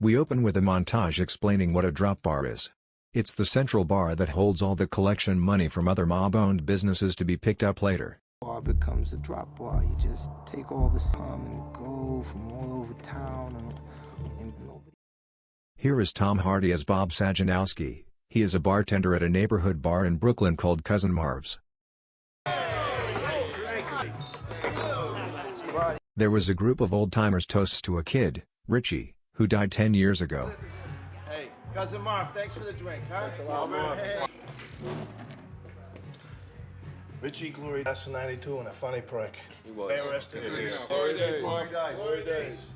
We open with a montage explaining what a drop bar is. It's the central bar that holds all the collection money from other mob-owned businesses to be picked up later. Bar becomes a drop bar. You just take all the sum and go from all over town and nobody. Here is Tom Hardy as Bob Saginowski. He is a bartender at a neighborhood bar in Brooklyn called Cousin Marv's. There was a group of old-timers toasts to a kid, Richie, who died 10 years ago. Hey, Cousin Marv, thanks for the drink, huh? Thanks a lot, man. Hey. Richie Glory, that's 92 and a funny prick. He was. May rest in peace. Glory days, glory days.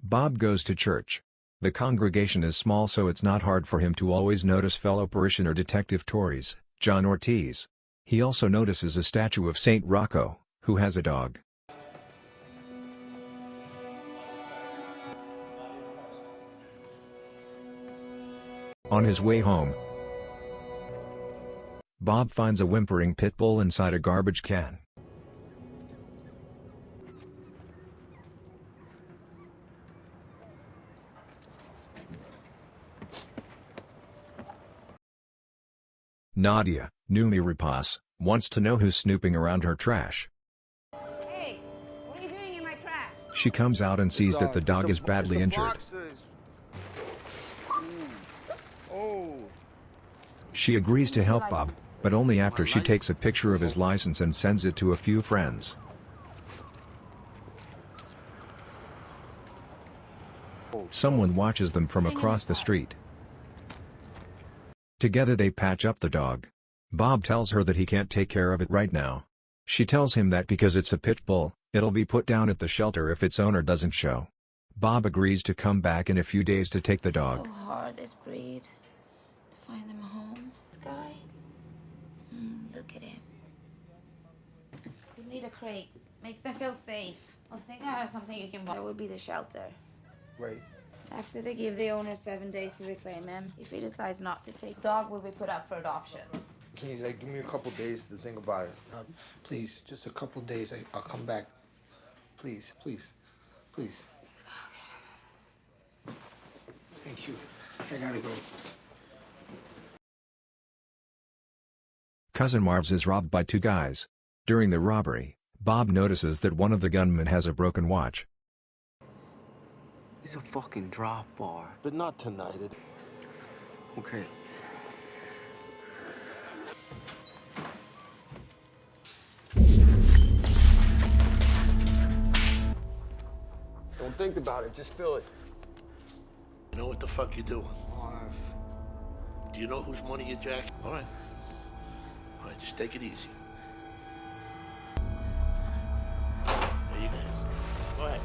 Bob goes to church. The congregation is small, so it's not hard for him to always notice fellow parishioner Detective Torres, John Ortiz. He also notices a statue of Saint Rocco, who has a dog. On his way home, Bob finds a whimpering pit bull inside a garbage can. Nadia, Numi Rapace, wants to know who's snooping around her trash. Hey, what are you doing in my trash? She comes out and sees that the dog is badly injured. She agrees to help Bob, but only after she takes a picture of his license and sends it to a few friends. Someone watches them from across the street. Together they patch up the dog. Bob tells her that he can't take care of it right now. She tells him that because it's a pit bull, it'll be put down at the shelter if its owner doesn't show. Bob agrees to come back in a few days to take the dog. So hard, this breed. To find them a home. This guy? Look at him. You need a crate. Makes them feel safe. I think I have something you can buy. That would be the shelter. Right. After they give the owner 7 days to reclaim him, if he decides not to take, his dog will be put up for adoption. Can you give me a couple days to think about it? Please, just a couple days. I'll come back. Please, please, please. Thank you. I gotta go. Cousin Marv's is robbed by two guys. During the robbery, Bob notices that one of the gunmen has a broken watch. It's a fucking drop bar. But not tonight. Okay. Don't think about it, just feel it. You know what the fuck you're doing? Marv. Do you know whose money you jack? All right. All right, just take it easy. There you go. Go ahead.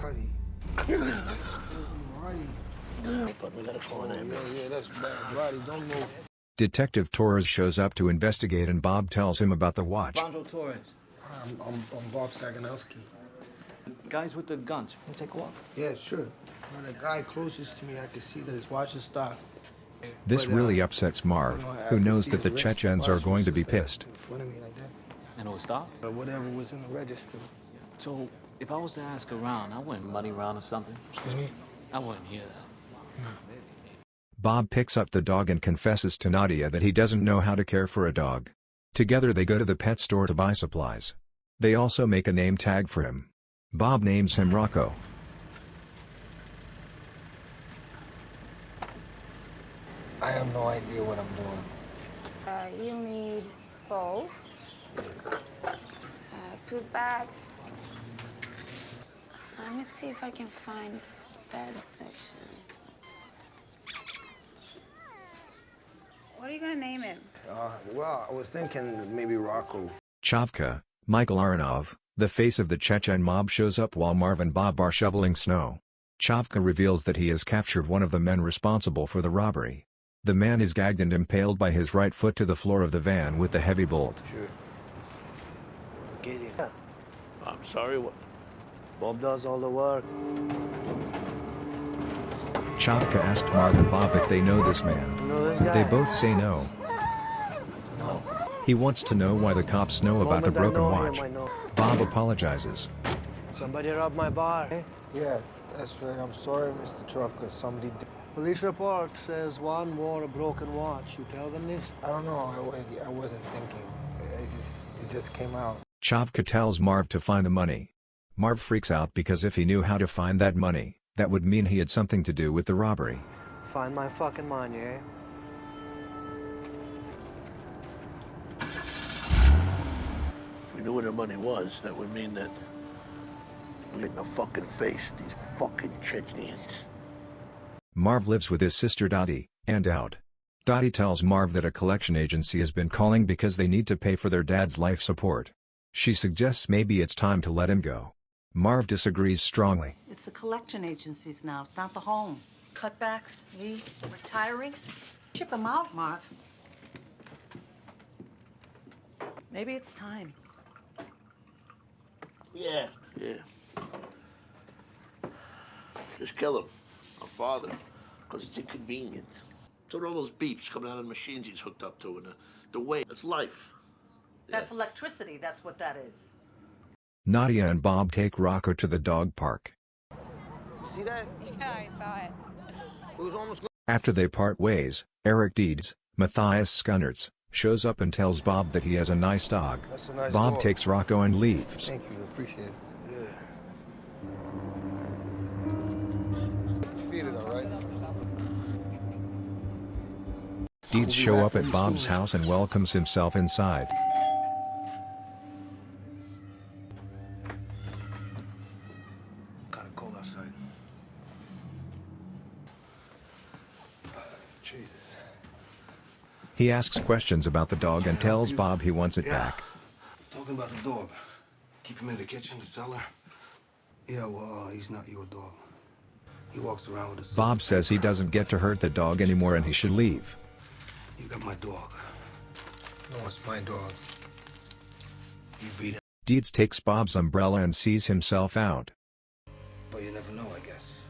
Roddy. But we gotta call an ambulance. Yeah, that's bad. Roddy, don't move. Detective Torres shows up to investigate and Bob tells him about the watch. Alejandro Torres. I'm Bob Saginowski. Guys with the guns. We'll take a walk. Yeah, sure. When the guy closest to me, I can see that his watch is stopped. This really upsets Marv, who knows that the Chechens are going to be pissed. In front of me like that. And it was stop? But whatever was in the register. So, if I was to ask around, I wouldn't money around or something. Excuse me? I wouldn't hear that. Bob picks up the dog and confesses to Nadia that he doesn't know how to care for a dog. Together they go to the pet store to buy supplies. They also make a name tag for him. Bob names him Rocco. I have no idea what I'm doing. You'll need bowls, poop bags. Let me see if I can find bed section. What are you gonna name him? Well, I was thinking maybe Rocco. Chavka, Michael Aronov, the face of the Chechen mob, shows up while Marv and Bob are shoveling snow. Chavka reveals that he has captured one of the men responsible for the robbery. The man is gagged and impaled by his right foot to the floor of the van with the heavy bolt. Sure. Get him. I'm sorry, what? Bob does all the work. Chavka asked Marv and Bob if they know this man. You know this guy? They both say no. No. He wants to know why the cops know about the broken watch. Bob apologizes. Somebody robbed my bar, eh? Yeah, that's right. I'm sorry, Mr. Trufka. Somebody did. Police report says one wore a broken watch. You tell them this? I don't know. I wasn't thinking. It just came out. Chavka tells Marv to find the money. Marv freaks out because if he knew how to find that money, that would mean he had something to do with the robbery. Find my fucking money, eh? If we knew where the money was, that would mean that we in the fucking face these fucking Chechens. Marv lives with his sister Dottie, and out. Dottie tells Marv that a collection agency has been calling because they need to pay for their dad's life support. She suggests maybe it's time to let him go. Marv disagrees strongly. It's the collection agencies now, it's not the home. Cutbacks, me, retiring. Ship him out, Marv. Maybe it's time. Yeah. Just kill him. Our father. Because it's inconvenient. So are all those beeps coming out of the machines he's hooked up to, and the weight. That's life. That's electricity, that's what that is. Nadia and Bob take Rocco to the dog park. See that? Yeah, I saw it. It was almost. After they part ways, Eric Deeds, Matthias Skunnertz, shows up and tells Bob that he has a nice dog. That's a nice Bob dog. takes Rocco and leaves. Thank you. Appreciate it. Yeah. Feed it, all right? Deeds show up at Bob's house and welcomes himself inside. Kinda cold outside. Jesus. He asks questions about the dog and tells Bob he wants it back. Talking about the dog. Keep him in the kitchen, the cellar. Yeah, well, he's not your dog. He walks around with a... Bob says he doesn't get to hurt the dog anymore and he should leave. You got my dog. No, it's my dog. You beat him. Deeds takes Bob's umbrella and sees himself out. But you never know, I guess.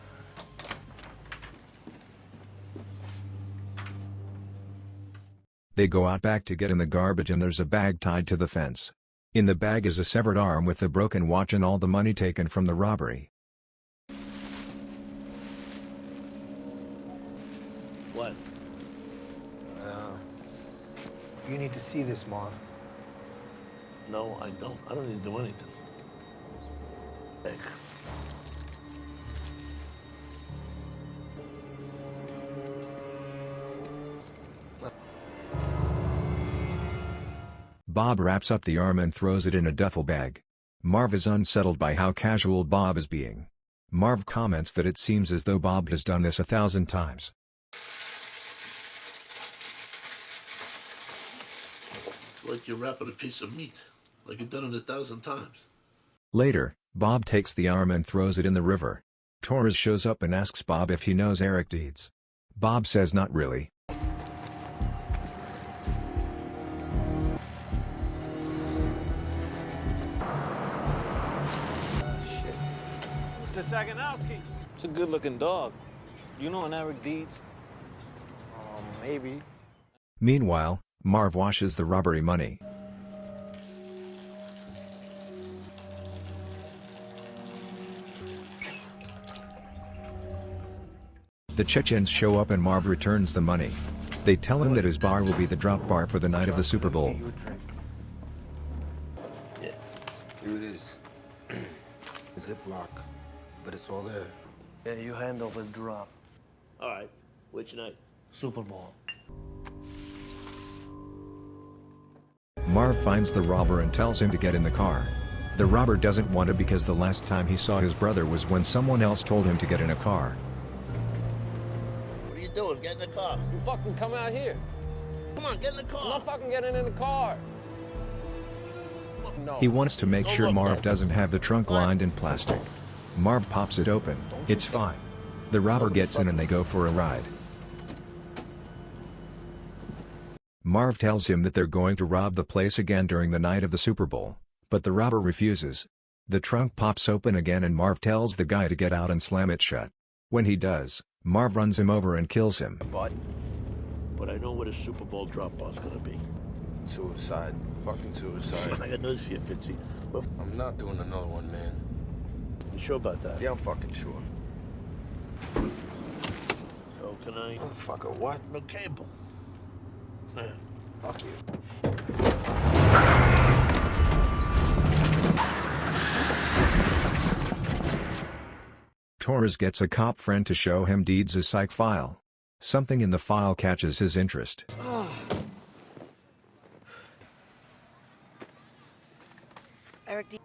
They go out back to get in the garbage and there's a bag tied to the fence. In the bag is a severed arm with the broken watch and all the money taken from the robbery. What? You need to see this, Marv. No, I don't. I don't need to do anything. Heck. Bob wraps up the arm and throws it in a duffel bag. Marv is unsettled by how casual Bob is being. Marv comments that it seems as though Bob has done this 1,000 times. Like you're wrapping a piece of meat. Like you've done it 1,000 times. Later, Bob takes the arm and throws it in the river. Torres shows up and asks Bob if he knows Eric Deeds. Bob says not really. Shit. Mr. Saginowski. It's a good-looking dog. You know an Eric Deeds? Maybe. Meanwhile, Marv washes the robbery money. The Chechens show up and Marv returns the money. They tell him that his bar will be the drop bar for the night of the Super Bowl. Yeah. Here it is. Ziploc. But it's all there. Yeah, you handle the drop. All right. Which night? Super Bowl. Marv finds the robber and tells him to get in the car. The robber doesn't want to because the last time he saw his brother was when someone else told him to get in a car. What are you doing? Get in the car. You fucking come out here. Come on, get in the car. I'm not fucking getting in the car. No. He wants to make sure Marv doesn't have the trunk lined in plastic. Marv pops it open. It's fine. The robber gets in and they go for a ride. Marv tells him that they're going to rob the place again during the night of the Super Bowl, but the robber refuses. The trunk pops open again and Marv tells the guy to get out and slam it shut. When he does, Marv runs him over and kills him. But I know where the Super Bowl drop bar's gonna be. Suicide. Fucking suicide. I got news for you, Fitzy. I'm not doing another one, man. You sure about that? Yeah, I'm fucking sure. So can I? Oh, fucker, what? No cable. Yeah. Fuck you. Torres gets a cop friend to show him Deeds' psych file. Something in the file catches his interest. Eric,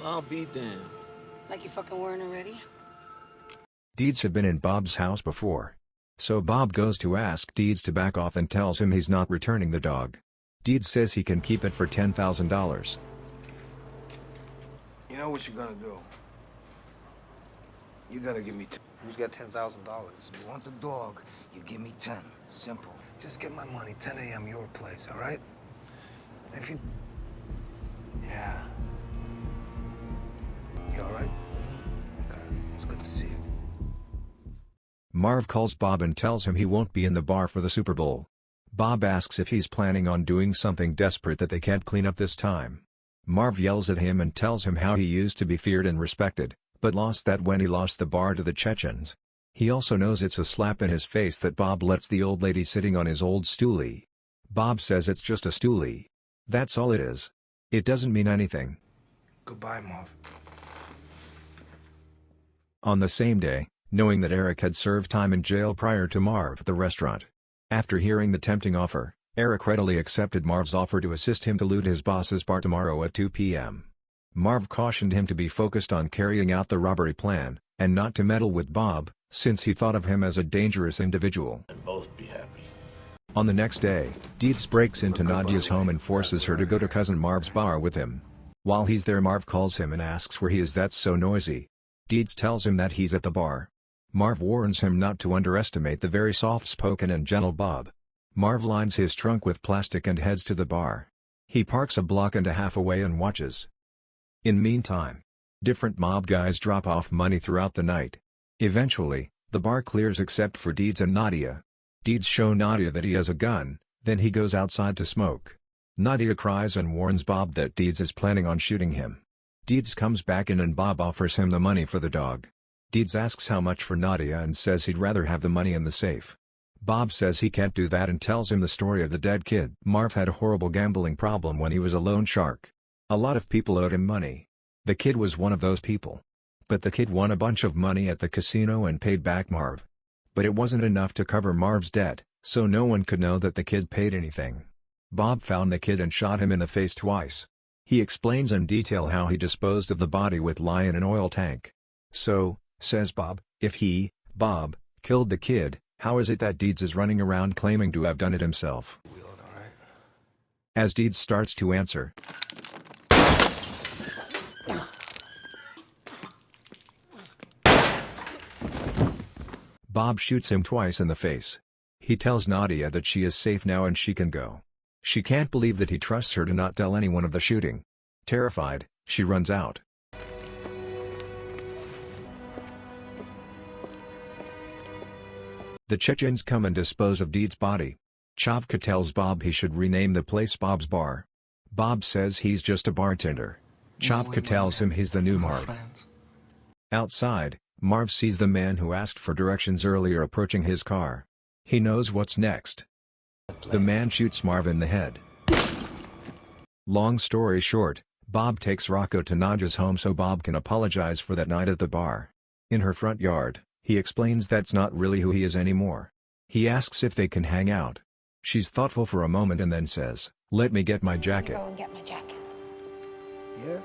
Well, I'll be damned. like you fucking weren't already? Deeds had been in Bob's house before. So Bob goes to ask Deeds to back off and tells him he's not returning the dog. Deeds says he can keep it for $10,000. You know what you're gonna do? You gotta give me 10. Who's got $10,000? You want the dog, you give me 10. Simple. Just get my money, 10 a.m. your place, all right? If you... Yeah. You all right? Okay, it's good to see you. Marv calls Bob and tells him he won't be in the bar for the Super Bowl. Bob asks if he's planning on doing something desperate that they can't clean up this time. Marv yells at him and tells him how he used to be feared and respected, but lost that when he lost the bar to the Chechens. He also knows it's a slap in his face that Bob lets the old lady sitting on his old stoolie. Bob says it's just a stoolie. That's all it is. It doesn't mean anything. Goodbye, Marv. On the same day, knowing that Eric had served time in jail prior to Marv at the restaurant. After hearing the tempting offer, Eric readily accepted Marv's offer to assist him to loot his boss's bar tomorrow at 2 p.m. Marv cautioned him to be focused on carrying out the robbery plan, and not to meddle with Bob, since he thought of him as a dangerous individual. And both be happy. On the next day, Deeds breaks into Nadia's home and forces her to go to cousin Marv's bar with him. While he's there, Marv calls him and asks where he is that's so noisy. Deeds tells him that he's at the bar. Marv warns him not to underestimate the very soft-spoken and gentle Bob. Marv lines his trunk with plastic and heads to the bar. He parks a block and a half away and watches. In meantime, different mob guys drop off money throughout the night. Eventually, the bar clears except for Deeds and Nadia. Deeds shows Nadia that he has a gun, then he goes outside to smoke. Nadia cries and warns Bob that Deeds is planning on shooting him. Deeds comes back in and Bob offers him the money for the dog. Deeds asks how much for Nadia and says he'd rather have the money in the safe. Bob says he can't do that and tells him the story of the dead kid. Marv had a horrible gambling problem when he was a loan shark. A lot of people owed him money. The kid was one of those people. But the kid won a bunch of money at the casino and paid back Marv. But it wasn't enough to cover Marv's debt, so no one could know that the kid paid anything. Bob found the kid and shot him in the face twice. He explains in detail how he disposed of the body with lye in an oil tank. So, says Bob, if he, Bob, killed the kid, how is it that Deeds is running around claiming to have done it himself? As Deeds starts to answer, Bob shoots him twice in the face. He tells Nadia that she is safe now and she can go. She can't believe that he trusts her to not tell anyone of the shooting. Terrified, she runs out. The Chechens come and dispose of Deeds' body. Chavka tells Bob he should rename the place Bob's Bar. Bob says he's just a bartender. Chavka tells him he's the new Marv. Outside, Marv sees the man who asked for directions earlier approaching his car. He knows what's next. The man shoots Marv in the head. Long story short, Bob takes Rocco to Nadia's home so Bob can apologize for that night at the bar. In her front yard, he explains that's not really who he is anymore. He asks if they can hang out. She's thoughtful for a moment and then says, "Let me get my jacket." Go and get my jacket. Yeah?